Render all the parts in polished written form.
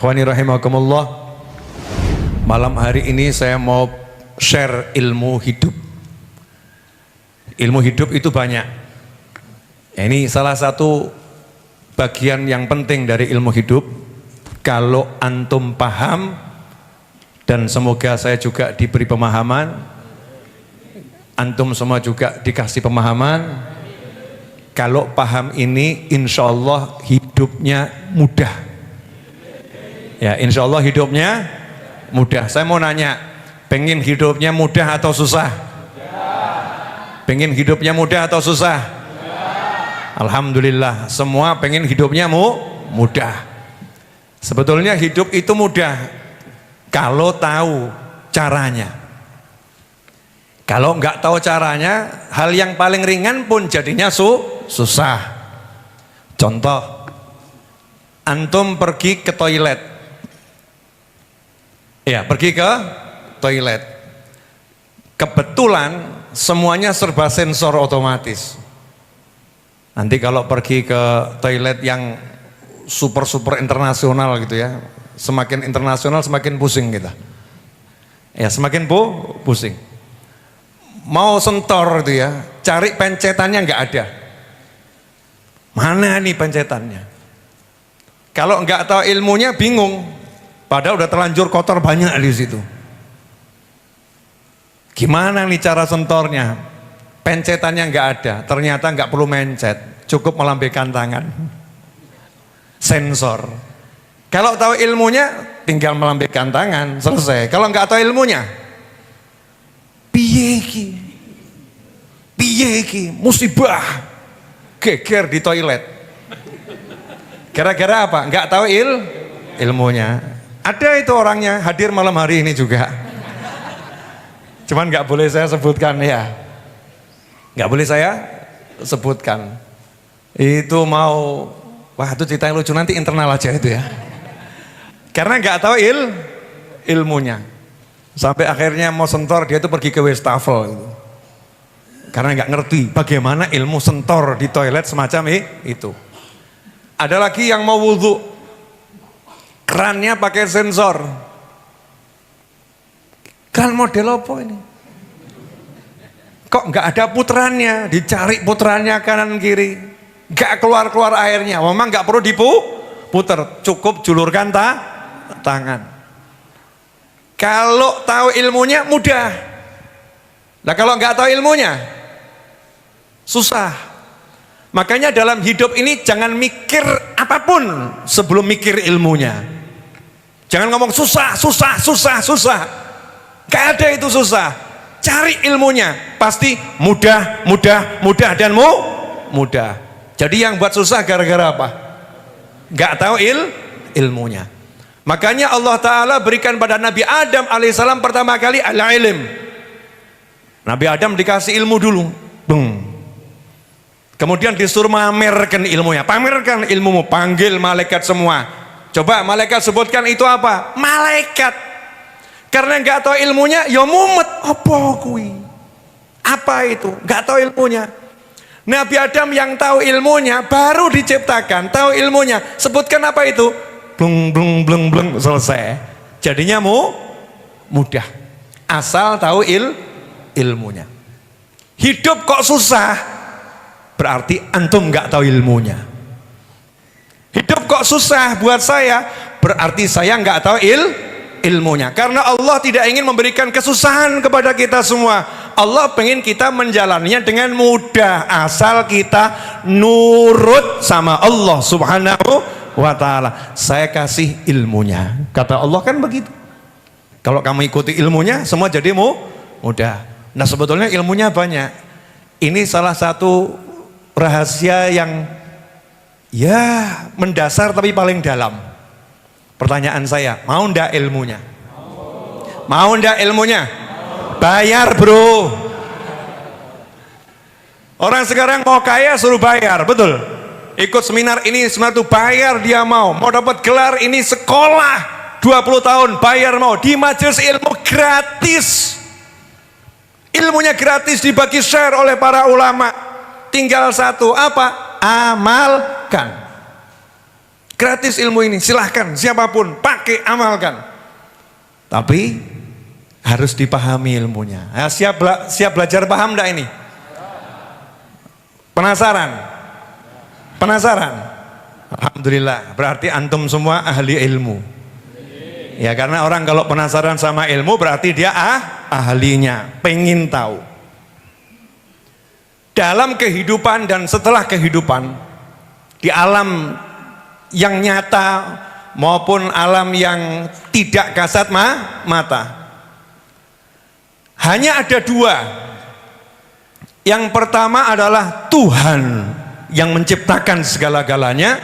Ikhwani rahimakumullah, malam hari ini saya mau share ilmu hidup. Ilmu hidup itu banyak. Ini salah satu bagian yang penting dari ilmu hidup. Kalau antum paham, dan semoga saya juga diberi pemahaman, antum semua juga dikasih pemahaman. Kalau paham ini, insya Allah hidupnya mudah. Ya, insya Allah hidupnya mudah. Saya mau nanya, pengen hidupnya mudah atau susah? Pengen hidupnya mudah atau susah? Alhamdulillah, semua pengen hidupnya mudah. Sebetulnya hidup itu mudah kalau tahu caranya. Kalau nggak tahu caranya, hal yang paling ringan pun jadinya susah. Contoh, antum pergi ke toilet. Ya, pergi ke toilet. Kebetulan semuanya serba sensor otomatis. Nanti kalau pergi ke toilet yang super internasional gitu ya, semakin internasional semakin pusing kita. Ya, semakin pusing. Mau sentor gitu ya, cari pencetannya nggak ada. Mana nih pencetannya? Kalau nggak tahu ilmunya bingung. Padahal udah terlanjur kotor banyak di situ. Gimana nih cara sentornya? Pencetannya nggak ada. Ternyata nggak perlu mencet, cukup melambaikan tangan. Sensor. Kalau tahu ilmunya, tinggal melambaikan tangan, selesai. Kalau nggak tahu ilmunya, piye iki, musibah, geger di toilet. Gara-gara apa? Nggak tahu ilmunya. Ada itu orangnya hadir malam hari ini juga. Cuman nggak boleh saya sebutkan ya. Nggak boleh saya sebutkan. Itu mau, wah itu cerita yang lucu, nanti internal aja itu ya. Karena nggak tahu ilmunya. Sampai akhirnya mau sentor, dia itu pergi ke wastafel gitu. Karena nggak ngerti bagaimana ilmu sentor di toilet semacam itu. Ada lagi yang mau wudhu, kerannya pakai sensor. Keran model apa ini? Kok nggak ada putarannya? Dicari putarannya kanan kiri, nggak keluar airnya. Memang nggak perlu diputer, cukup julurkan tangan. Kalau tahu ilmunya mudah. Nah kalau nggak tahu ilmunya susah. Makanya dalam hidup ini jangan mikir apapun sebelum mikir ilmunya. Jangan ngomong susah. Gak ada itu susah. Cari ilmunya, pasti mudah dan mudah. Jadi yang buat susah gara-gara apa? Gak tahu ilmunya. Makanya Allah Ta'ala berikan pada Nabi Adam alaihissalam pertama kali al-ilm. Nabi Adam dikasih ilmu dulu. Kemudian disuruh memamerkan ilmunya. Pamerkan ilmumu, panggil malaikat semua. Coba malaikat sebutkan itu apa? Malaikat. Karena nggak tahu ilmunya, ya mumet. Apa kui? Apa itu? Nggak tahu ilmunya. Nabi Adam yang tahu ilmunya baru diciptakan, tahu ilmunya. Sebutkan apa itu? Bleng, selesai. Jadinya mudah. Asal tahu ilmunya. Hidup kok susah? Berarti antum nggak tahu ilmunya. Hidup kok susah buat saya, berarti saya nggak tahu ilmunya. Karena Allah tidak ingin memberikan kesusahan kepada kita semua. Allah pengen kita menjalaninya dengan mudah, asal kita nurut sama Allah Subhanahu wa ta'ala. Saya kasih ilmunya, kata Allah kan begitu. Kalau kamu ikuti ilmunya, semua jadi mudah. Nah sebetulnya ilmunya banyak. Ini salah satu rahasia yang ya mendasar tapi paling dalam. Pertanyaan saya, mau ndak ilmunya? Mau ndak ilmunya? Bayar bro. Orang sekarang mau kaya suruh bayar, betul? Ikut seminar ini, seminar itu bayar dia mau dapat gelar ini sekolah 20 tahun bayar mau, di majelis ilmu gratis. Ilmunya gratis dibagi share oleh para ulama. Tinggal satu, apa? Amalkan. Gratis ilmu ini, silahkan siapapun pakai, amalkan. Tapi harus dipahami ilmunya. Nah, siap belajar, paham enggak ini? Penasaran? Penasaran? Alhamdulillah, berarti antum semua ahli ilmu. Ya, karena orang kalau penasaran sama ilmu berarti dia ahlinya, pengen tahu. Dalam kehidupan dan setelah kehidupan, di alam yang nyata maupun alam yang tidak kasat mata, hanya ada dua. Yang pertama adalah Tuhan yang menciptakan segala-galanya,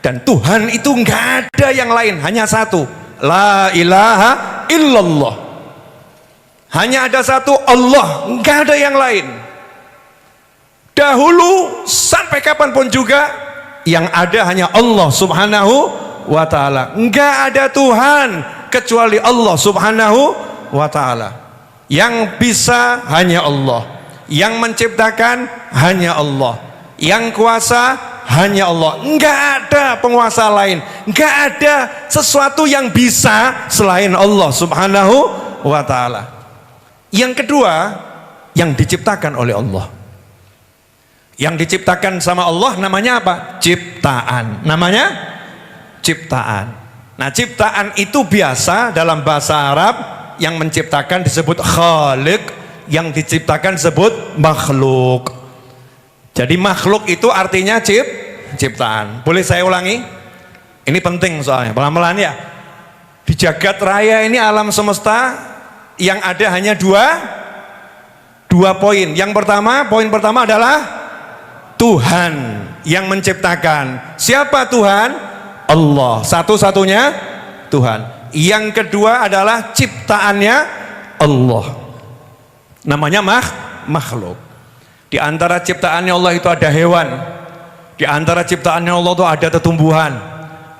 dan Tuhan itu nggak ada yang lain, hanya satu, la ilaha illallah. Hanya ada satu Allah, nggak ada yang lain. Dahulu sampai kapanpun juga yang ada hanya Allah subhanahu wa ta'ala. Nggak ada Tuhan kecuali Allah subhanahu wa ta'ala. Yang bisa hanya Allah, yang menciptakan hanya Allah, yang kuasa hanya Allah. Nggak ada penguasa lain, nggak ada sesuatu yang bisa selain Allah subhanahu wa ta'ala. Yang kedua, yang diciptakan oleh Allah. Yang diciptakan sama Allah namanya apa? Ciptaan. Namanya ciptaan. Nah, ciptaan itu biasa dalam bahasa Arab, yang menciptakan disebut khaliq, yang diciptakan disebut makhluk. Jadi makhluk itu artinya ciptaan. Boleh saya ulangi? Ini penting soalnya, pelan-pelan ya. Di jagat raya ini, alam semesta, yang ada hanya dua poin. Yang pertama, poin pertama adalah Tuhan yang menciptakan. Siapa Tuhan? Allah, satu-satunya Tuhan. Yang kedua adalah ciptaannya Allah, namanya makhluk. Di antara ciptaannya Allah itu ada hewan, di antara ciptaannya Allah itu ada tumbuhan,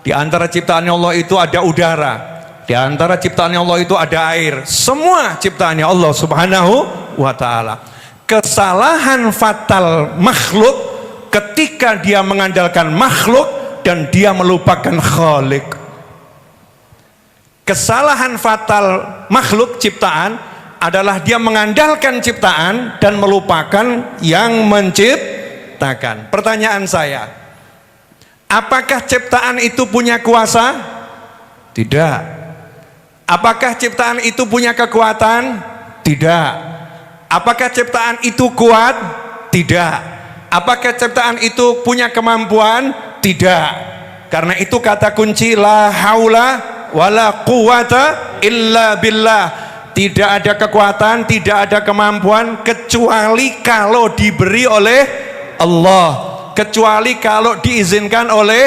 di antara ciptaannya Allah itu ada udara, di antara ciptaannya Allah itu ada air. Semua ciptaannya Allah subhanahu wa ta'ala. Kesalahan fatal makhluk ketika dia mengandalkan makhluk dan dia melupakan khalik. Kesalahan fatal makhluk ciptaan adalah dia mengandalkan ciptaan dan melupakan yang menciptakan. Pertanyaan saya, apakah ciptaan itu punya kuasa? Tidak. Apakah ciptaan itu punya kekuatan? Tidak. Apakah ciptaan itu kuat? Tidak. Apakah ciptaan itu punya kemampuan? Tidak. Karena itu kata kunci la haula wala quwata illa billah. Tidak ada kekuatan, tidak ada kemampuan kecuali kalau diberi oleh Allah, kecuali kalau diizinkan oleh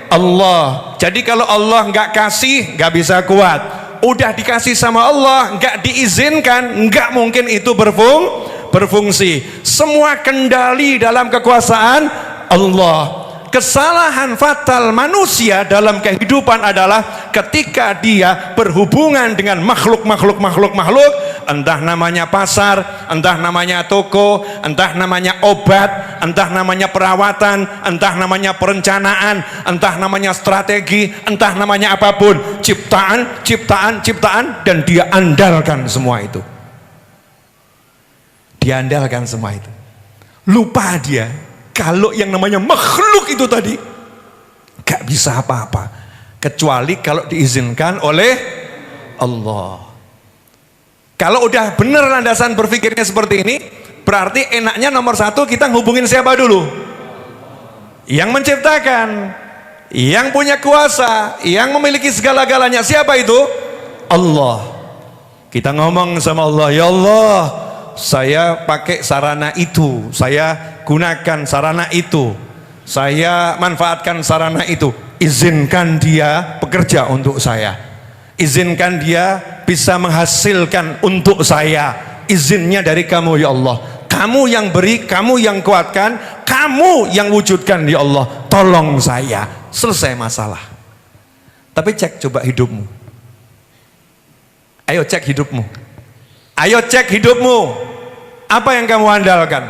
Allah. Jadi kalau Allah nggak kasih, nggak bisa kuat. Udah dikasih sama Allah, nggak diizinkan, nggak mungkin itu berfungsi. Semua kendali dalam kekuasaan Allah. Kesalahan fatal manusia dalam kehidupan adalah ketika dia berhubungan dengan makhluk, entah namanya pasar, entah namanya toko, entah namanya obat, entah namanya perawatan, entah namanya perencanaan, entah namanya strategi, entah namanya apapun, ciptaan, dan dia andalkan semua itu. Diandalkan semua itu. Lupa dia kalau yang namanya makhluk itu tadi gak bisa apa-apa kecuali kalau diizinkan oleh Allah. Kalau udah bener landasan berpikirnya seperti ini, berarti enaknya nomor satu kita hubungin siapa dulu? Yang menciptakan, yang punya kuasa, yang memiliki segala-galanya. Siapa itu? Allah. Kita ngomong sama Allah, ya Allah, saya pakai sarana itu, saya gunakan sarana itu, saya manfaatkan sarana itu. Izinkan dia bekerja untuk saya, izinkan dia bisa menghasilkan untuk saya. Izinnya dari kamu ya Allah. Kamu yang beri, kamu yang kuatkan, kamu yang wujudkan ya Allah. Tolong saya, selesai masalah. Tapi cek coba hidupmu. Ayo cek hidupmu. Ayo cek hidupmu. Apa yang kamu andalkan?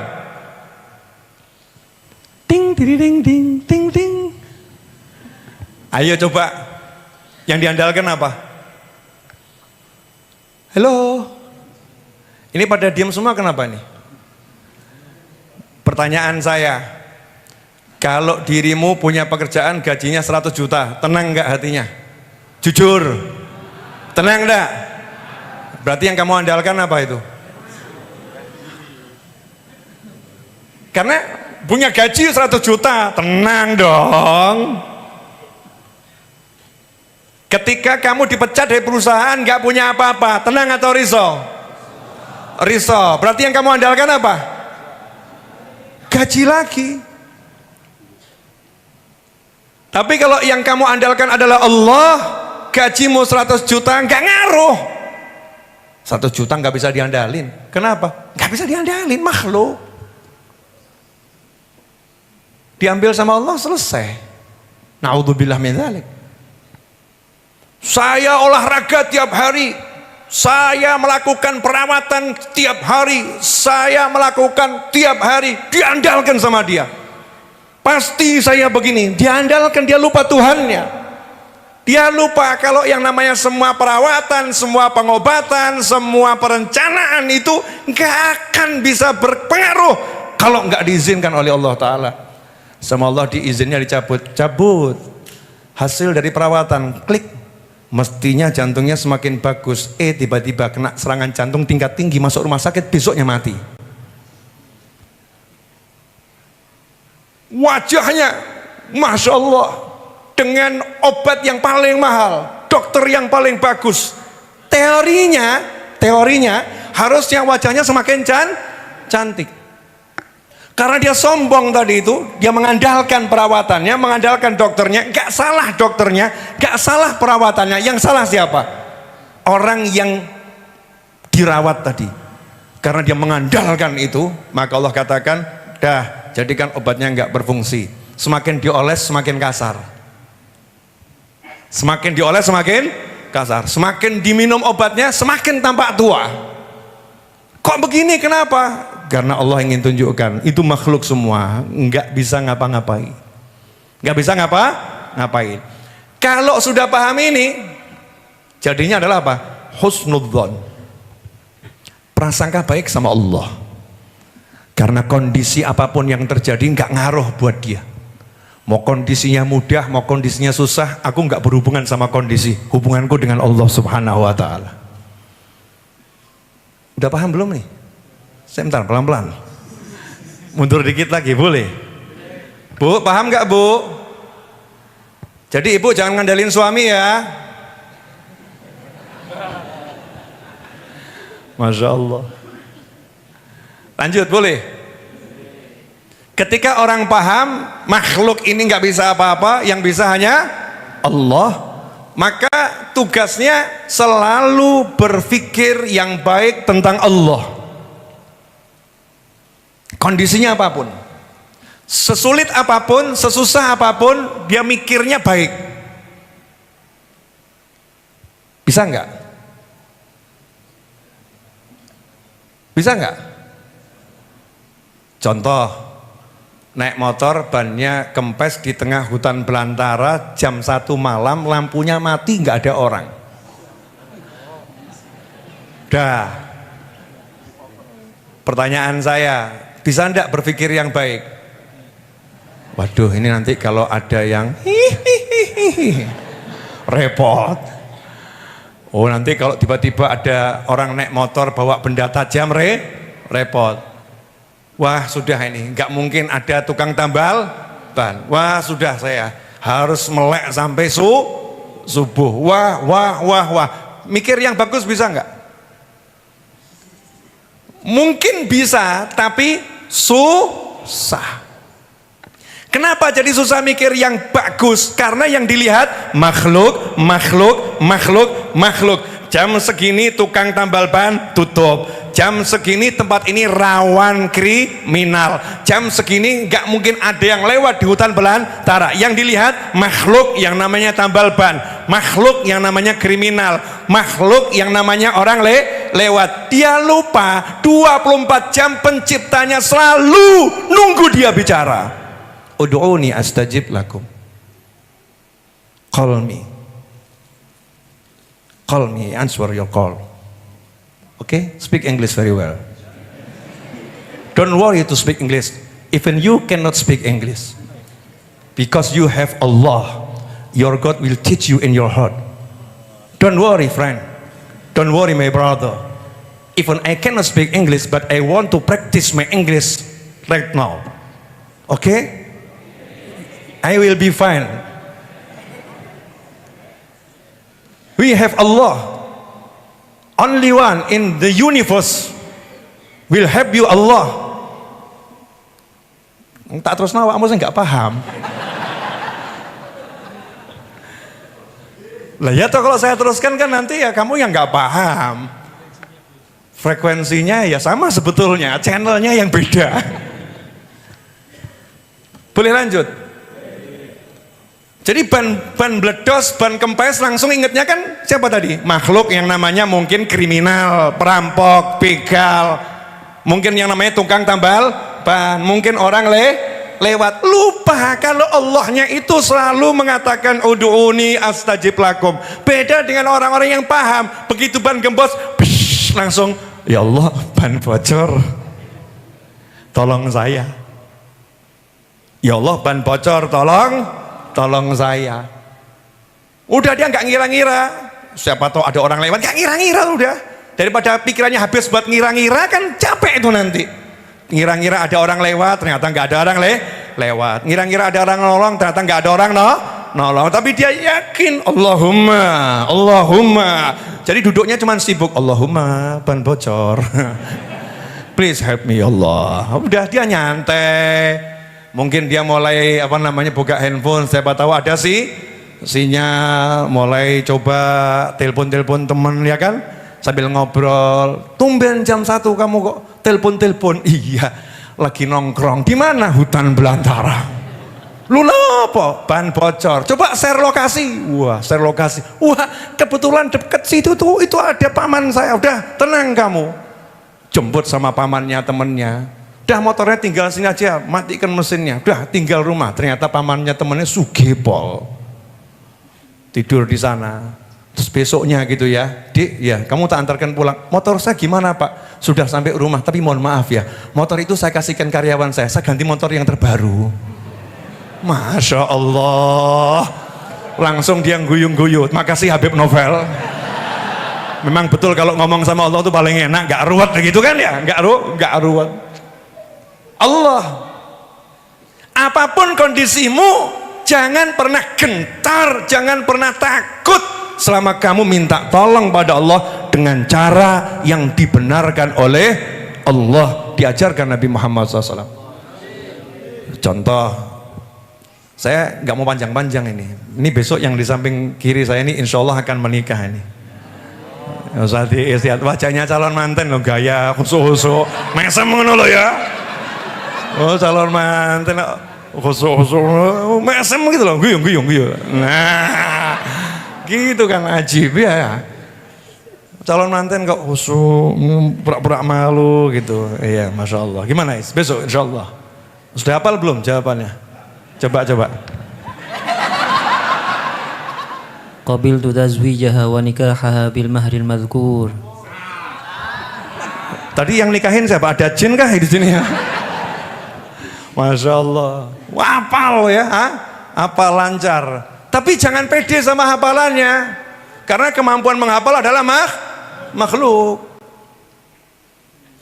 Ting ting ting ting ting ting. Ayo coba, yang diandalkan apa? Halo, ini pada diam semua kenapa nih? Pertanyaan saya, kalau dirimu punya pekerjaan gajinya 100 juta, tenang nggak hatinya? Jujur, tenang enggak? Berarti yang kamu andalkan apa itu? Karena punya gaji 100 juta, tenang dong. Ketika kamu dipecat dari perusahaan, nggak punya apa-apa, tenang atau risau? Risau. Berarti yang kamu andalkan apa? Gaji lagi. Tapi kalau yang kamu andalkan adalah Allah, gajimu 100 juta nggak ngaruh. 100 juta nggak bisa diandalin. Kenapa? Nggak bisa diandalin, makhluk. Diambil sama Allah, selesai. Naudzubillah min dzalik. Saya olahraga tiap hari, saya melakukan perawatan tiap hari, saya melakukan tiap hari, diandalkan sama dia. Pasti saya begini, diandalkan, dia lupa Tuhannya. Dia lupa kalau yang namanya semua perawatan, semua pengobatan, semua perencanaan itu nggak akan bisa berpengaruh kalau nggak diizinkan oleh Allah Ta'ala. Sama Allah diizinnya dicabut, cabut. Hasil dari perawatan, klik. Mestinya jantungnya semakin bagus, tiba-tiba kena serangan jantung tingkat tinggi, masuk rumah sakit, besoknya mati. Wajahnya, Masya Allah, dengan obat yang paling mahal, dokter yang paling bagus. Teorinya harusnya wajahnya semakin cantik. Karena dia sombong tadi itu, dia mengandalkan perawatannya, mengandalkan dokternya. Gak salah dokternya, gak salah perawatannya. Yang salah siapa? Orang yang dirawat tadi. Karena dia mengandalkan itu, maka Allah katakan, dah, jadikan obatnya gak berfungsi. Semakin dioles semakin kasar. Semakin dioles semakin kasar. Semakin diminum obatnya semakin tampak tua. Kok begini, kenapa? Karena Allah ingin tunjukkan itu makhluk semua nggak bisa ngapa-ngapain, nggak bisa ngapain. Kalau sudah paham ini, jadinya adalah apa? Husnudzon, prasangka baik sama Allah. Karena kondisi apapun yang terjadi nggak ngaruh buat dia. Mau kondisinya mudah, mau kondisinya susah, aku nggak berhubungan sama kondisi. Hubunganku dengan Allah Subhanahu Wa Taala. Udah paham belum nih? Sebentar, pelan-pelan. Mundur dikit lagi, boleh? Bu, paham gak Bu? Jadi ibu jangan ngandalin suami ya. Masya Allah. Lanjut, boleh? Ketika orang paham, makhluk ini gak bisa apa-apa, yang bisa hanya Allah, maka tugasnya selalu berpikir yang baik tentang Allah. Kondisinya apapun, sesulit apapun, sesusah apapun, dia mikirnya baik. Bisa nggak? Bisa nggak? Contoh, naik motor, bannya kempes di tengah hutan belantara, jam 1 malam, lampunya mati, nggak ada orang. Dah. Pertanyaan saya, bisa enggak berpikir yang baik? Waduh, ini nanti kalau ada yang repot. Oh, nanti kalau tiba-tiba ada orang naik motor bawa benda tajam, repot. Wah, sudah ini, nggak mungkin ada tukang tambal ban. Wah, sudah saya harus melek sampai subuh. Wah. Mikir yang bagus bisa nggak? Mungkin bisa, tapi susah. Kenapa jadi susah mikir yang bagus? Karena yang dilihat makhluk. Jam segini tukang tambal ban tutup. Jam segini tempat ini rawan kriminal. Jam segini nggak mungkin ada yang lewat di hutan belantara. Yang dilihat makhluk yang namanya tambal ban, makhluk yang namanya kriminal, makhluk yang namanya orang lewat. Dia lupa 24 jam penciptanya selalu nunggu dia bicara. Ud'uni astajib lakum. Call me. Call me, answer your call. Okay? Speak English very well. Don't worry to speak English. Even you cannot speak English. Because you have Allah. Your God will teach you in your heart. Don't worry, friend. Don't worry, my brother. Even I cannot speak English, but I want to practice my English right now. Okay? I will be fine. We have Allah. Only one in the universe will help you, Allah. Tak terus nawa, kamu nggak paham. Lah ya toh kalau saya teruskan kan nanti ya kamu yang nggak paham. Frekuensinya ya sama sebetulnya, channelnya yang beda. Boleh lanjut? Jadi ban bledos, ban kempes langsung ingetnya kan siapa tadi? Makhluk yang namanya mungkin kriminal, perampok, begal, mungkin yang namanya tukang tambal ban, mungkin orang lewat. Lupa kalau Allahnya itu selalu mengatakan ud'uni astajib lakum. Beda dengan orang-orang yang paham, begitu ban gembos langsung ya Allah ban bocor, tolong saya. Ya Allah ban bocor, tolong saya. Udah dia nggak ngira-ngira. Siapa tahu ada orang lewat, nggak ngira-ngira udah. Daripada pikirannya habis buat ngira-ngira kan capek itu nanti. Ngira-ngira ada orang lewat, ternyata nggak ada orang lewat. Ngira-ngira ada orang nolong, ternyata nggak ada orang nolong. Tapi dia yakin Allahumma. Jadi duduknya cuma sibuk Allahumma ban bocor. Please help me Allah. Udah dia nyantai. Mungkin dia mulai buka handphone, siapa tahu ada sinyal, mulai coba telepon teman ya kan, sambil ngobrol. Tumben jam 1 kamu kok telepon. Iya, lagi nongkrong. Di mana? Hutan belantara. Lu apa? Ban bocor. Coba share lokasi. Wah, share lokasi. Wah, kebetulan deket situ tuh itu ada paman saya. Udah, tenang kamu. Jemput sama pamannya, temennya. Udah motornya tinggal sini aja, matikan mesinnya. Udah tinggal rumah. Ternyata pamannya temennya sugepol. Tidur di sana. Terus besoknya gitu ya, Dik, ya kamu tak antarkan pulang. Motor saya gimana Pak? Sudah sampai rumah, tapi mohon maaf ya, motor itu saya kasihkan karyawan saya ganti motor yang terbaru. Masya Allah. Langsung dia guyung-guyut. Makasih Habib Novel. Memang betul kalau ngomong sama Allah itu paling enak, gak ruwet gitu kan ya, gak ruwet. Allah, apapun kondisimu, jangan pernah gentar, jangan pernah takut selama kamu minta tolong pada Allah dengan cara yang dibenarkan oleh Allah, diajarkan Nabi Muhammad SAW. Contoh, saya nggak mau panjang-panjang ini besok yang di samping kiri saya ini insya Allah akan menikah ini. Usah lihat wajahnya calon manten lo, gaya khusus-khusus mesem ngono lo ya. Oh calon manten khusus mesem gitu loh, guyung. Nah gitu kan ajib ya. Calon manten kok khusus pura-pura malu gitu. Iya Masya Allah. Gimana Is? Besok insya Allah. Sudah hafal belum jawabannya? Coba. Qabiltu tazwijaha wa nikahaha bil mahril madhkur. Tadi yang nikahin siapa? Ada jin kah di sini ya? Masya Allah. Wah, hafal ya, hafal lancar. Tapi jangan pede sama hafalannya, karena kemampuan menghafal adalah makhluk.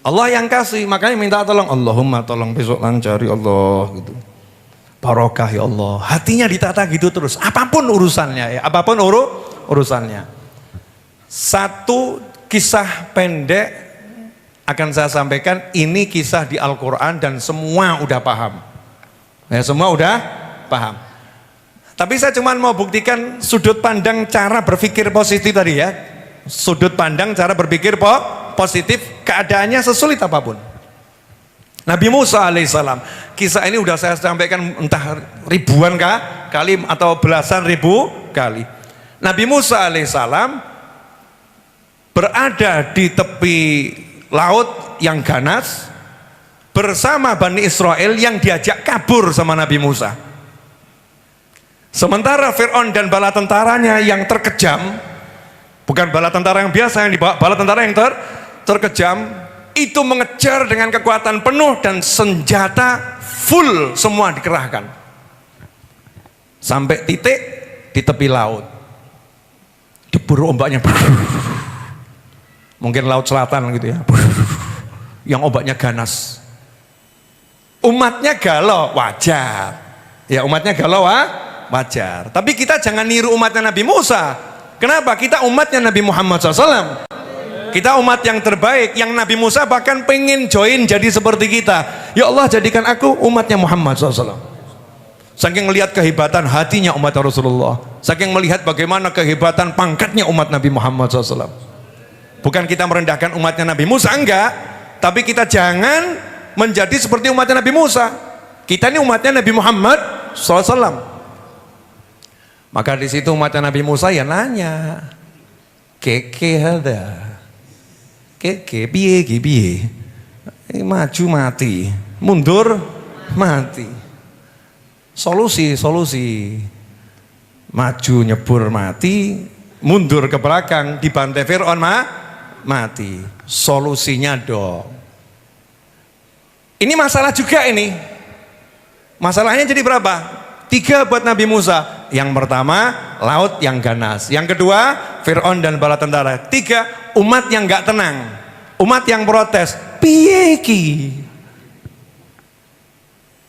Allah yang kasih, makanya minta tolong. Allahumma tolong besok lancar ya Allah gitu. Barokah ya Allah. Hatinya ditata gitu terus. Apapun urusannya ya, apapun urusannya. Satu kisah pendek akan saya sampaikan, ini kisah di Al-Quran dan semua udah paham ya, semua udah paham, tapi saya cuma mau buktikan sudut pandang cara berpikir positif tadi ya, sudut pandang cara berpikir positif, keadaannya sesulit apapun. Nabi Musa alaihissalam, kisah ini udah saya sampaikan entah ribuan kali atau belasan ribu kali. Nabi Musa alaihissalam berada di tepi laut yang ganas bersama Bani Israel yang diajak kabur sama Nabi Musa. Sementara Fir'aun dan bala tentaranya yang terkejam, bukan bala tentara yang biasa, yang dibawa bala tentara yang terkejam, itu mengejar dengan kekuatan penuh dan senjata full semua dikerahkan. Sampai titik di tepi laut. Debur ombaknya. Mungkin laut selatan gitu ya. Yang ombaknya ganas. Umatnya galau, wajar. Ya umatnya galau, wajar. Tapi kita jangan niru umatnya Nabi Musa. Kenapa? Kita umatnya Nabi Muhammad SAW. Kita umat yang terbaik. Yang Nabi Musa bahkan pengen join jadi seperti kita. Ya Allah, jadikan aku umatnya Muhammad SAW. Saking melihat kehebatan hatinya umat Rasulullah. Saking melihat bagaimana kehebatan pangkatnya umat Nabi Muhammad SAW. Bukan kita merendahkan umatnya Nabi Musa, enggak. Tapi kita jangan menjadi seperti umatnya Nabi Musa. Kita ini umatnya Nabi Muhammad SAW. Maka di situ umatnya Nabi Musa ya nanya, keke ada, keke piye, maju mati, mundur mati, solusi, maju nyebur mati, mundur ke belakang dibantai Fir'aun mati. Solusinya dong. Ini masalah juga ini. Masalahnya jadi berapa? 3 buat Nabi Musa. Yang pertama, laut yang ganas. Yang kedua, Fir'aun dan bala tentara. 3, umat yang gak tenang. Umat yang protes. Piye ki?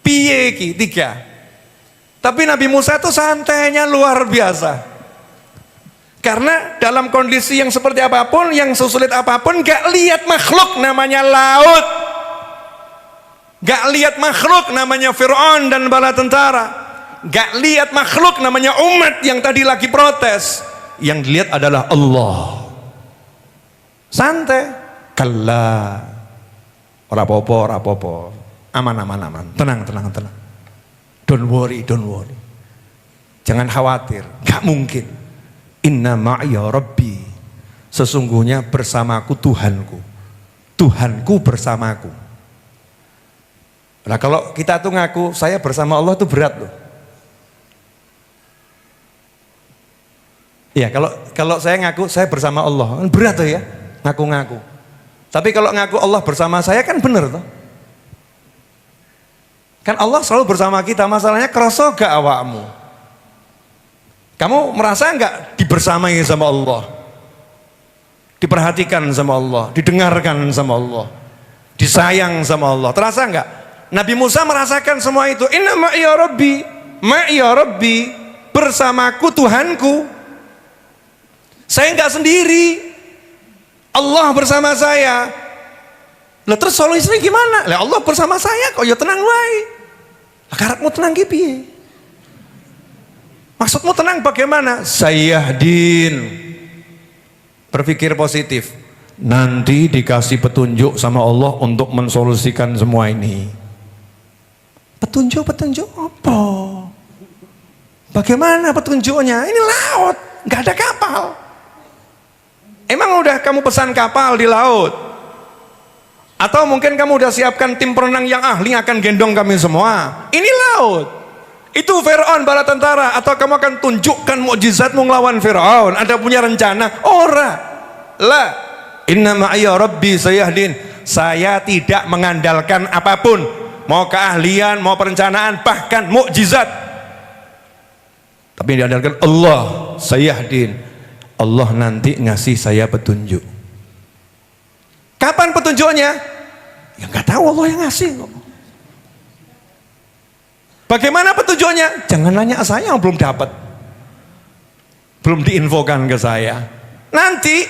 3. Tapi Nabi Musa itu santainya luar biasa. Karena dalam kondisi yang seperti apapun, yang sesulit apapun, gak lihat makhluk namanya laut, gak lihat makhluk namanya Fir'aun dan bala tentara, gak lihat makhluk namanya umat yang tadi lagi protes. Yang dilihat adalah Allah. Santai, kalla, ora popo, aman, tenang. Don't worry. Jangan khawatir, gak mungkin. Inna ma'ya Rabbi, sesungguhnya bersamaku Tuhanku bersamaku. Nah kalau kita tuh ngaku saya bersama Allah tuh berat loh. Iya, kalau saya ngaku saya bersama Allah, berat tuh ya, ngaku-ngaku. Tapi kalau ngaku Allah bersama saya kan bener tuh. Kan Allah selalu bersama kita, masalahnya kerasa gak awakmu? Kamu merasa enggak dibersamai sama Allah? Diperhatikan sama Allah, didengarkan sama Allah, disayang sama Allah. Terasa enggak? Nabi Musa merasakan semua itu. Inna ma'iya Rabbi, bersamaku Tuhanku. Saya enggak sendiri. Allah bersama saya. Lah terus solusinya gimana? Lah Allah bersama saya kok ya tenang wae. Lah karepmu tenang ki piye? Maksudmu tenang bagaimana? Sayyahdin. Berpikir positif. Nanti dikasih petunjuk sama Allah untuk mensolusikan semua ini. Petunjuk apa? Bagaimana petunjuknya? Ini laut, nggak ada kapal. Emang udah kamu pesan kapal di laut? Atau mungkin kamu udah siapkan tim perenang yang ahli akan gendong kami semua? Ini laut. Itu Fir'aun bala tentara. Atau kamu akan tunjukkan mukjizatmu ngelawan Fir'aun? Ada punya rencana? Ora. La. Inna ma'ya Rabbi sayahdin. Saya tidak mengandalkan apapun. Mau keahlian, mau perencanaan, bahkan mukjizat. Tapi yang diandalkan Allah sayahdin. Allah nanti ngasih saya petunjuk. Kapan petunjuknya? Ya nggak tahu, Allah yang ngasih kok. Bagaimana petunjuknya? Jangan nanya saya yang belum dapat. Belum diinfokan ke saya. Nanti,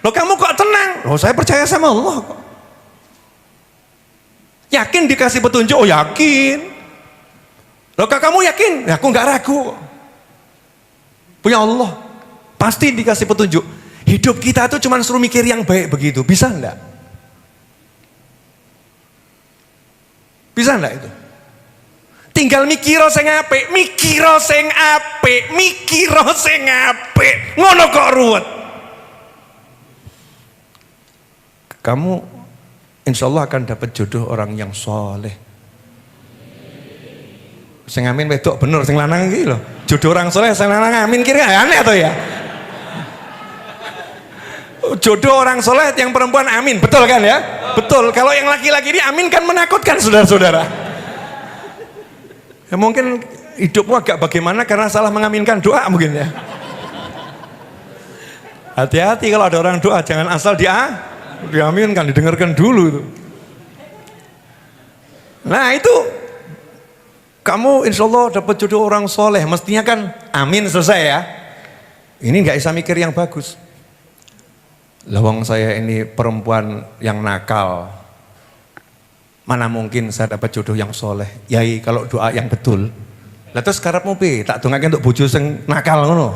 loh kamu kok tenang? Loh saya percaya sama Allah kok. Yakin dikasih petunjuk? Oh yakin. Loh kamu yakin? Ya, aku nggak ragu. Punya Allah. Pasti dikasih petunjuk. Hidup kita tuh cuma suruh mikir yang baik begitu. Bisa enggak? Bisa enggak itu? Tinggal mikiro sing apik, ngono kok ruwet. Kamu insya Allah akan dapat jodoh orang yang soleh. Sing amin wedok bener, sing lanang iki lho. Jodoh orang soleh saya ngamin kira aneh atau ya? Jodoh orang soleh yang perempuan amin, betul kan ya? Betul. Kalau yang laki-laki ini amin kan menakutkan saudara-saudara. Ya, mungkin hidupmu agak bagaimana karena salah mengaminkan doa mungkin ya. Hati-hati kalau ada orang doa, jangan asal diaminkan, didengarkan dulu itu. Nah itu kamu insya Allah dapat jodoh orang soleh, mestinya kan amin selesai ya. Ini nggak bisa mikir yang bagus. Lawang saya ini perempuan yang nakal, mana mungkin saya dapat jodoh yang soleh. Yai kalau doa yang betul. Lah terus karepmu piye? Tak dongake untuk bojo sing nakal ngono.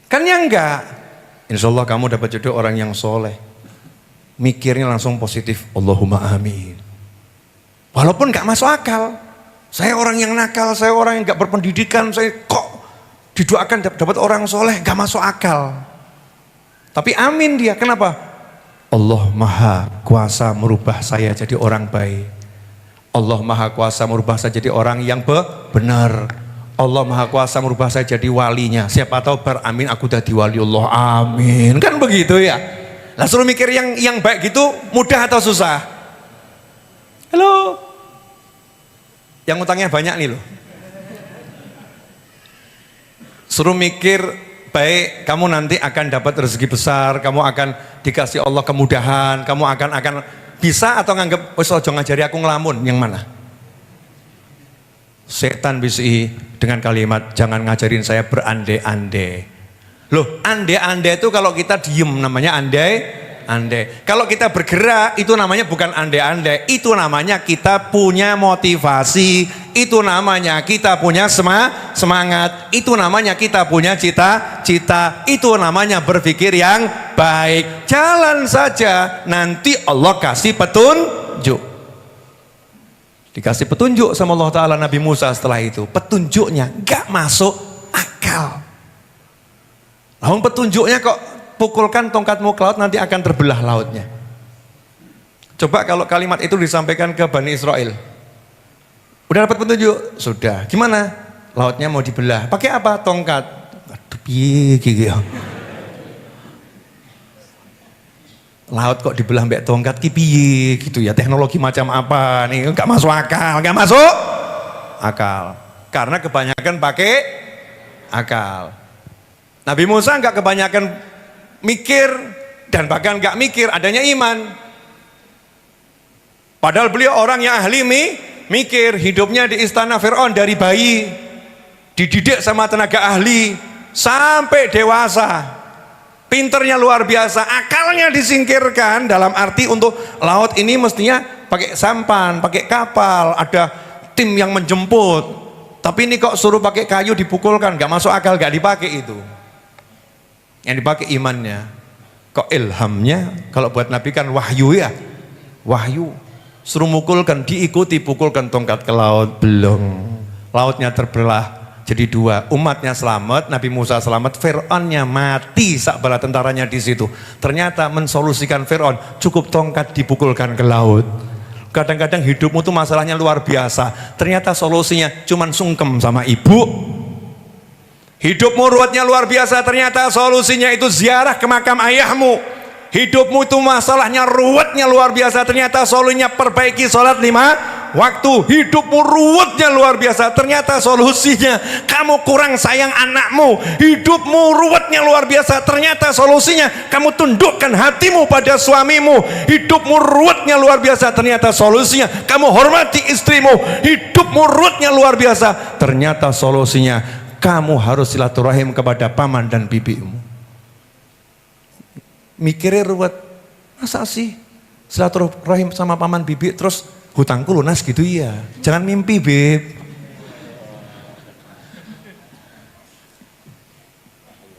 Kan ya enggak. Insya Allah kamu dapat jodoh orang yang soleh. Mikirnya langsung positif. Allahumma amin. Walaupun enggak masuk akal. Saya orang yang nakal, saya orang yang enggak berpendidikan, saya kok didoakan dapat orang soleh, enggak masuk akal. Tapi amin dia. Kenapa? Allah maha kuasa merubah saya jadi orang baik. Allah maha kuasa merubah saya jadi orang yang benar. Allah maha kuasa merubah saya jadi walinya. Siapa tahu beramin aku udah wali Allah. Amin. Kan begitu ya. Lah suruh mikir yang baik gitu mudah atau susah? Halo. Yang utangnya banyak nih loh. Suruh mikir baik, kamu nanti akan dapat rezeki besar, kamu akan dikasih Allah kemudahan, kamu akan bisa atau nganggep wis aja ngajari aku ngelamun, yang mana? Setan bisi dengan kalimat jangan ngajarin saya berandai-andai. Loh, andai-andai itu kalau kita diem namanya andai-andai. Kalau kita bergerak itu namanya bukan andai-andai, itu namanya kita punya motivasi, itu namanya kita punya semangat, itu namanya kita punya cita-cita, itu namanya berpikir yang baik. Jalan saja, nanti Allah kasih petunjuk. Dikasih petunjuk sama Allah Ta'ala Nabi Musa setelah itu. Petunjuknya gak masuk akal. Lalu petunjuknya kok pukulkan tongkatmu ke laut nanti akan terbelah lautnya. Coba kalau kalimat itu disampaikan ke Bani Israel. Udah dapat petunjuk? Sudah. Gimana? Lautnya mau dibelah. Pakai apa? Tongkat. Aduh, piye gitu ya. Laut kok dibelah mbak tongkat ki piye gitu ya, teknologi macam apa nih, nggak masuk akal, nggak masuk akal karena kebanyakan pakai akal. Nabi Musa nggak kebanyakan mikir dan bahkan nggak mikir adanya iman, padahal beliau orang yang ahli mikir. Hidupnya di istana Fir'aun dari bayi dididik sama tenaga ahli sampai dewasa. Pinternya luar biasa, akalnya disingkirkan dalam arti untuk laut ini mestinya pakai sampan, pakai kapal, ada tim yang menjemput. Tapi ini kok suruh pakai kayu dipukulkan, gak masuk akal, gak dipakai itu. Yang dipakai imannya. Kok ilhamnya, kalau buat Nabi kan wahyu ya, wahyu. Suruh mukulkan, diikuti pukulkan tongkat ke laut, belum. Lautnya terbelah. Jadi dua, umatnya selamat, Nabi Musa selamat, Fir'aunnya mati sak bala tentaranya di situ. Ternyata mensolusikan Fir'aun, cukup tongkat dipukulkan ke laut. Kadang-kadang hidupmu tuh masalahnya luar biasa. Ternyata solusinya cuman sungkem sama ibu. Hidupmu ruwetnya luar biasa, ternyata solusinya itu ziarah ke makam ayahmu. Hidupmu itu masalahnya ruwetnya luar biasa, ternyata solusinya perbaiki sholat 5 waktu. Hidupmu ruwetnya luar biasa, ternyata solusinya kamu kurang sayang anakmu. Hidupmu ruwetnya luar biasa, ternyata solusinya kamu tundukkan hatimu pada suamimu. Hidupmu ruwetnya luar biasa, ternyata solusinya kamu hormati istrimu. Hidupmu ruwetnya luar biasa, ternyata solusinya kamu harus silaturahim kepada paman dan bibimu. Mikirnya ruwet, masa sih silaturahim sama paman bibi terus hutangku lunas gitu ya? Jangan mimpi beb.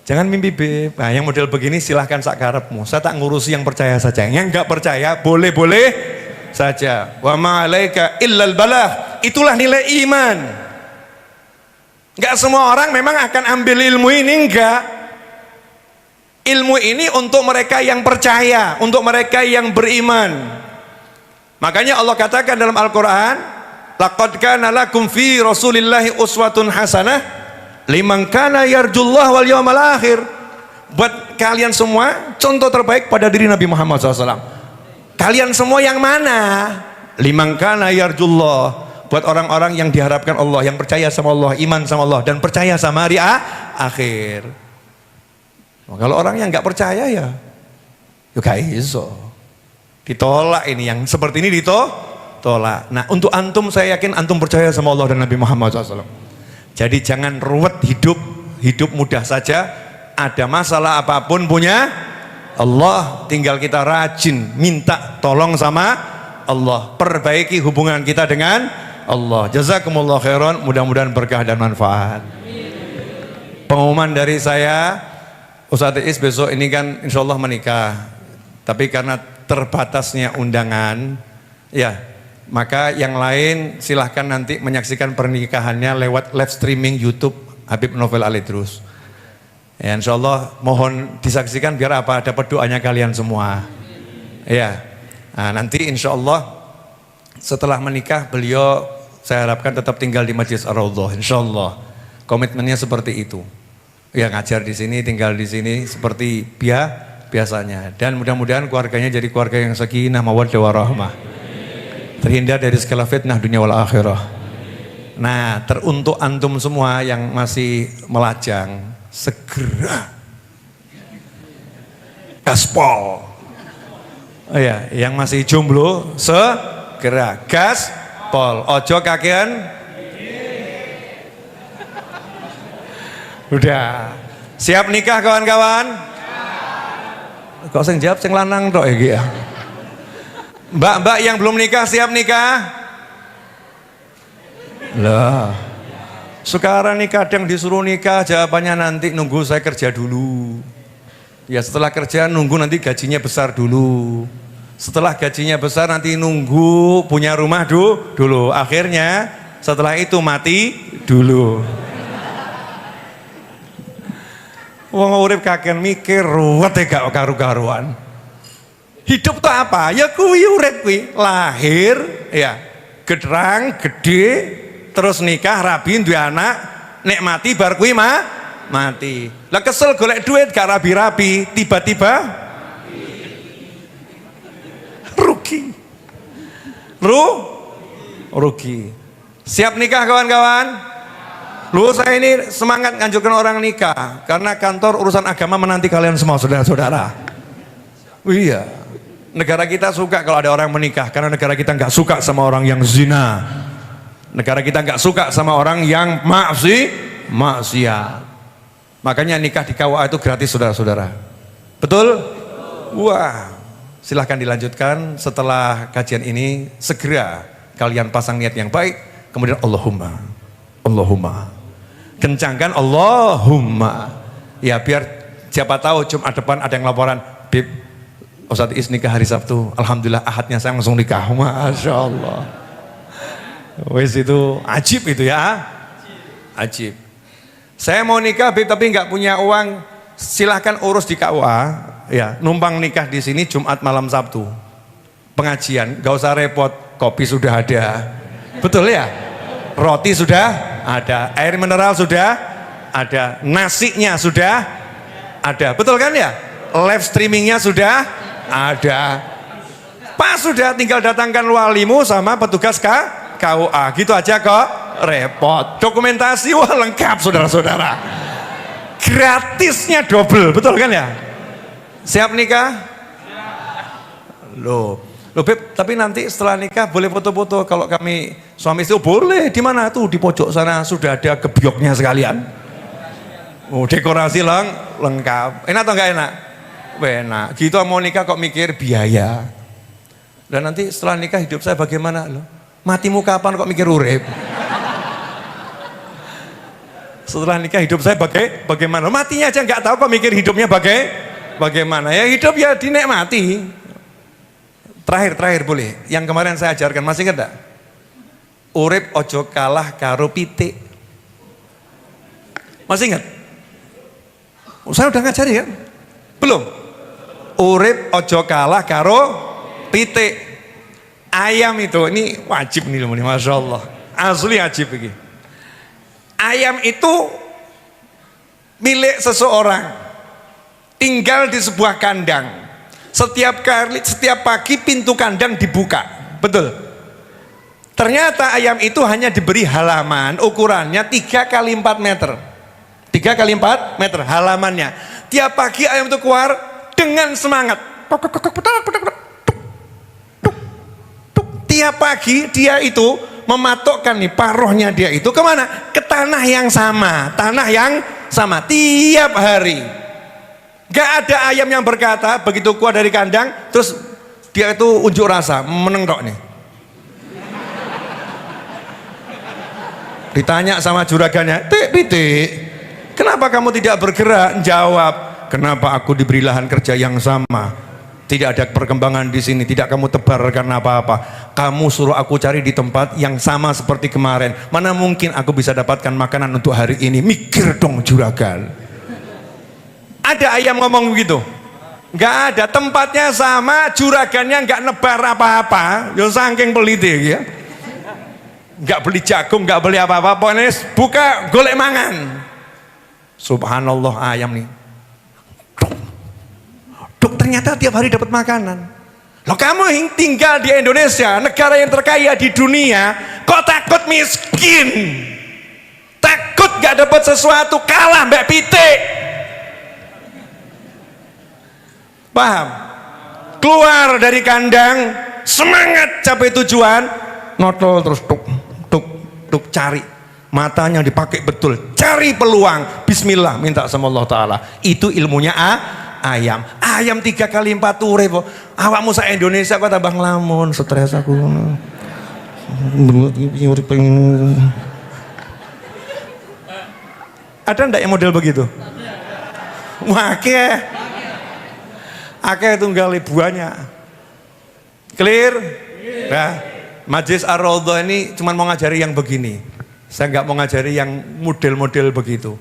Jangan mimpi beb. Nah, yang model begini silahkan sakarepmu. Saya tak ngurusi yang percaya saja. Yang enggak percaya boleh-boleh saja. Wa ma'alaika illal balah. Itulah nilai iman. Enggak semua orang memang akan ambil ilmu ini, enggak. Ilmu ini untuk mereka yang percaya, untuk mereka yang beriman. Makanya Allah katakan dalam Al-Quran, laqad kana lakum fi Rasulillahi uswatun hasanah liman kana yarjullah wal yawmal akhir. Buat kalian semua contoh terbaik pada diri Nabi Muhammad SAW. Kalian semua yang mana? Liman kana yarjullah, buat orang-orang yang diharapkan Allah, yang percaya sama Allah, iman sama Allah, dan percaya sama hari akhir. Kalau orang yang nggak percaya ya gak iso, ditolak. Ini yang seperti ini ditolak. Nah, untuk antum saya yakin antum percaya sama Allah dan Nabi Muhammad SAW. Jadi jangan ruwet hidup mudah saja. Ada masalah apapun punya Allah, tinggal kita rajin minta tolong sama Allah, perbaiki hubungan kita dengan Allah. Jazakumullah khairan, mudah-mudahan berkah dan manfaat. Pengumuman dari saya, Ustadz Is besok ini kan insya Allah menikah, tapi karena terbatasnya undangan, ya maka yang lain silahkan nanti menyaksikan pernikahannya lewat live streaming YouTube Habib Novel Alidrus. Ya, insya Allah mohon disaksikan biar apa, dapat doanya kalian semua. Ya, nah, nanti insya Allah setelah menikah beliau saya harapkan tetap tinggal di Masjid Ar-Raudhah. Insya Allah komitmennya seperti itu. Ya, ngajar di sini, tinggal di sini seperti biasanya. Dan mudah-mudahan keluarganya jadi keluarga yang sakinah mawaddah warahmah, terhindar dari segala fitnah dunia wal akhirah. Nah, teruntuk antum semua yang masih melajang, segera gaspol. Oh ya, yang masih jomblo segera gaspol. Ojo kakean. Udah siap nikah kawan-kawan? Kok sing jawab sing lanang tok iki ya. Mbak-mbak yang belum nikah siap nikah? Lah, sekarang nih kadang disuruh nikah jawabannya nanti nunggu saya kerja dulu. Ya setelah kerja nunggu nanti gajinya besar dulu. Setelah gajinya besar nanti nunggu punya rumah dulu. Akhirnya setelah itu mati dulu. Wong urip kakek mikir ruwet gak karu-karuan. Hidup tuh apa? Ya kuwi urip kuwi. Lahir ya, gedrang, gede, terus nikah, rabi, duwe anak, nek mati bar kuwi mati. Lah kesel golek duit gak rabi-rabi, tiba-tiba rugi. Rugi. Siap nikah kawan-kawan? Lu saya ini semangat nganjurkan orang nikah karena kantor urusan agama menanti kalian semua saudara-saudara. Iya, negara kita suka kalau ada orang menikah karena negara kita nggak suka sama orang yang zina. Negara kita nggak suka sama orang yang maksiat. Makanya nikah di KUA itu gratis saudara-saudara. Betul? Wah, silahkan dilanjutkan setelah kajian ini. Segera kalian pasang niat yang baik, kemudian Allahumma kencangkan Allahumma, ya biar siapa tahu Jumat depan ada yang laporan, Bib Ustadz Is nikah hari Sabtu, alhamdulillah ahadnya saya langsung nikah. Masya Allah. Wes itu ajib itu ya, ajib. Saya mau nikah Bib tapi nggak punya uang, silahkan urus di KUA ya, numpang nikah di sini Jumat malam Sabtu pengajian, gak usah repot, kopi sudah ada, betul ya, roti sudah ada, air mineral sudah ada, nasinya sudah ada, betul kan ya, live streamingnya sudah ada, pas sudah tinggal datangkan walimu sama petugas KUA, gitu aja kok repot, dokumentasi wah lengkap saudara-saudara, gratisnya double, betul kan ya, siap nikah? Loh Beb, tapi nanti setelah nikah boleh foto-foto. Kalau kami suami istri boleh. Di mana tuh? Di pojok sana sudah ada gebyoknya sekalian. Oh, dekorasi lengkap. Enak atau enggak enak? Enak. Gitu mau nikah kok mikir biaya. Dan nanti setelah nikah hidup saya bagaimana? Loh, matimu kapan kok mikir urip? Setelah nikah hidup saya bagaimana? Matinya aja nggak tahu kok mikir hidupnya bagaimana? Ya hidup ya dinikmati. Terakhir boleh, yang kemarin saya ajarkan, masih ingat enggak? Urip ojo kalah karo pitik. Masih ingat? Saya udah ngajari kan? Belum? Urip ojo kalah karo pitik. Ayam itu, ini wajib nih ilmu nih, Masya Allah. Asli wajib ini. Ayam itu milik seseorang, tinggal di sebuah kandang. Setiap pagi pintu kandang dibuka, betul. Ternyata ayam itu hanya diberi halaman, ukurannya 3 kali 4 meter. 3 kali 4 meter halamannya. Tiap pagi ayam itu keluar dengan semangat. Tiap pagi dia itu mematokkan nih paruhnya dia itu kemana? Ke tanah yang sama, tanah yang sama tiap hari. Gak ada ayam yang berkata begitu keluar dari kandang terus dia itu unjuk rasa menenggok nih. Ditanya sama juragannya, Tik, kenapa kamu tidak bergerak? Jawab, kenapa aku diberi lahan kerja yang sama? Tidak ada perkembangan di sini, tidak kamu tebarkan apa-apa. Kamu suruh aku cari di tempat yang sama seperti kemarin. Mana mungkin aku bisa dapatkan makanan untuk hari ini? Mikir dong juragan. Ada ayam ngomong begitu? Nggak ada, tempatnya sama, juragannya nggak nebar apa-apa. Yang saking peliti ya. Nggak beli jagung, nggak beli apa-apa. Pokoknya buka golek mangan. Subhanallah ayam nih. Ternyata tiap hari dapat makanan. Loh kamu yang tinggal di Indonesia, negara yang terkaya di dunia, kok takut miskin? Takut gak dapat sesuatu, kalah Mbak Pitik. Paham? Keluar dari kandang, semangat capai tujuan, notol terus tuk cari. Matanya dipakai betul, cari peluang, bismillah, minta sama Allah Ta'ala. Itu ilmunya ayam 3 kali 4 ture po. Awakmu sa Indonesia kok tambah ngelamun, stres aku. Ada ndak yang model begitu? Akeh tunggal banyak. Clear? Nah, Majelis Ar-Raudhah ini cuma mau ngajari yang begini. Saya nggak mau ngajari yang model-model begitu.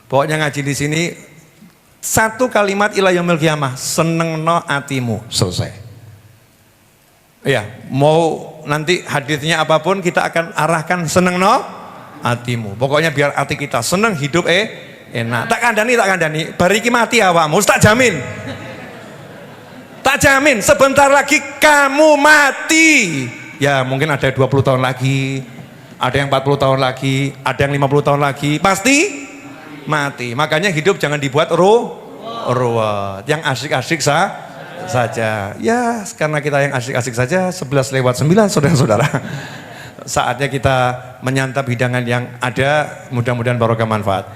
Pokoknya ngaji di sini satu kalimat ila yaumil qiyamah, senengno atimu, selesai. Ya, mau nanti hadisnya apapun kita akan arahkan senengno atimu. Pokoknya biar hati kita seneng, hidup enak. Tak kandani, bariki mati awakmu, tak jamin. Tak jamin sebentar lagi kamu mati. Ya, mungkin ada 20 tahun lagi, ada yang 40 tahun lagi, ada yang 50 tahun lagi, pasti mati. Makanya hidup jangan dibuat ruwet, yang asik-asik saja. Ya, karena kita yang asik-asik saja, 11:09 saudara-saudara. Saatnya kita menyantap hidangan yang ada, mudah-mudahan barokah manfaat.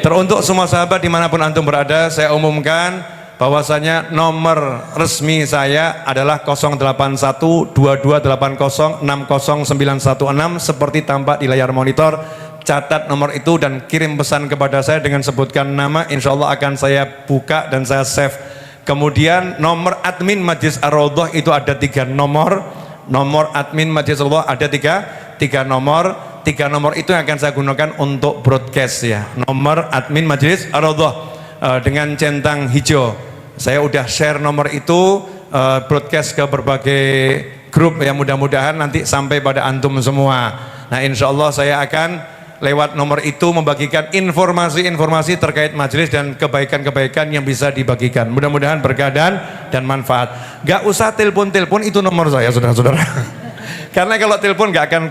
Teruntuk semua sahabat dimanapun antum berada, saya umumkan bahwasanya nomor resmi saya adalah 0812280609116 seperti tampak di layar monitor. Catat nomor itu dan kirim pesan kepada saya dengan sebutkan nama, insya Allah akan saya buka dan saya save. Kemudian nomor admin Majelis Ar-Raudhah itu ada 3 nomor. Nomor admin Majelis Ar-Raudhah ada 3 nomor. 3 nomor itu yang akan saya gunakan untuk broadcast ya. Nomor admin Majelis Ar-Raudhah dengan centang hijau. Saya udah share nomor itu broadcast ke berbagai grup ya, mudah-mudahan nanti sampai pada antum semua. Nah, insya Allah saya akan lewat nomor itu membagikan informasi-informasi terkait majelis dan kebaikan-kebaikan yang bisa dibagikan. Mudah-mudahan berkah dan manfaat. Gak usah telepon-telepon, itu nomor saya saudara-saudara. Karena kalau telepon gak akan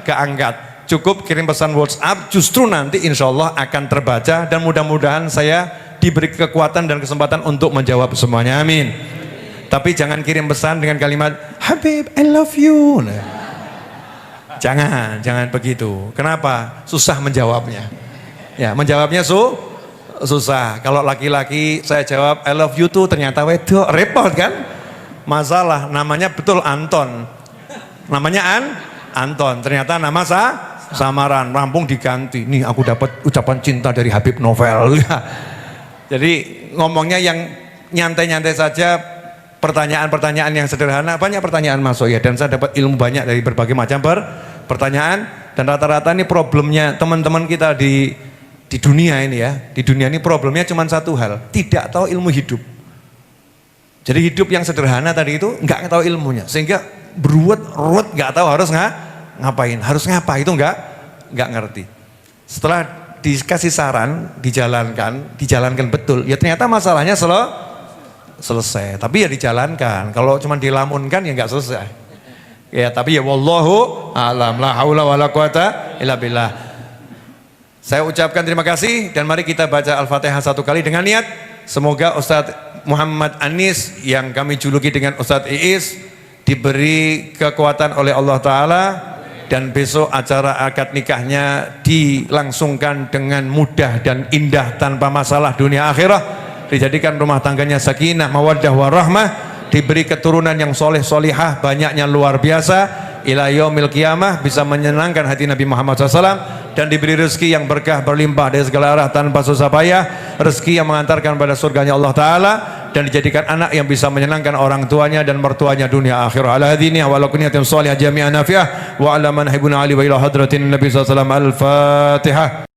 keangkat. Cukup kirim pesan WhatsApp, justru nanti insya Allah akan terbaca dan mudah-mudahan saya diberi kekuatan dan kesempatan untuk menjawab semuanya. Amin. Tapi jangan kirim pesan dengan kalimat Habib, I love you. Jangan begitu. Kenapa? Susah menjawabnya. Ya, menjawabnya susah. Kalau laki-laki saya jawab I love you tuh ternyata wedok, repot kan? Masalah namanya betul Anton. Namanya Anton, ternyata nama samaran, rampung diganti. Nih aku dapat ucapan cinta dari Habib Novel. Jadi ngomongnya yang nyantai-nyantai saja. Pertanyaan-pertanyaan yang sederhana, banyak pertanyaan masuk ya, dan saya dapat ilmu banyak dari berbagai macam pertanyaan. Dan rata-rata ini problemnya teman-teman kita di dunia ini ya, di dunia ini problemnya cuma satu hal, tidak tahu ilmu hidup. Jadi hidup yang sederhana tadi itu nggak tahu ilmunya, sehingga beruat nggak tahu harus ngapain, harus ngapa itu nggak ngerti. Setelah dikasih saran, dijalankan betul, ya ternyata masalahnya selesai. Tapi ya dijalankan. Kalau cuma dilamunkan ya nggak selesai. Ya tapi ya wallahu a'lam, la haula wala quwata illa billah. Saya ucapkan terima kasih dan mari kita baca Al-Fatihah satu kali dengan niat semoga Ustadz Muhammad Anis yang kami juluki dengan Ustadz Iis diberi kekuatan oleh Allah Ta'ala dan besok acara akad nikahnya dilangsungkan dengan mudah dan indah tanpa masalah dunia akhirah, dijadikan rumah tangganya sakinah mawaddah warahmah, diberi keturunan yang soleh solihah banyaknya luar biasa ila yaumil qiyamah, bisa menyenangkan hati Nabi Muhammad SAW, dan diberi rezeki yang berkah berlimpah dari segala arah tanpa susah payah, rezeki yang mengantarkan pada surganya Allah Ta'ala, dan dijadikan anak yang bisa menyenangkan orang tuanya dan mertuanya dunia akhirah. Ala hadini wa ala kunyatin salihah jami'an nafi'ah wa ala man hibuna ali wa ila hadratin Nabi SAW. Al-Fatihah.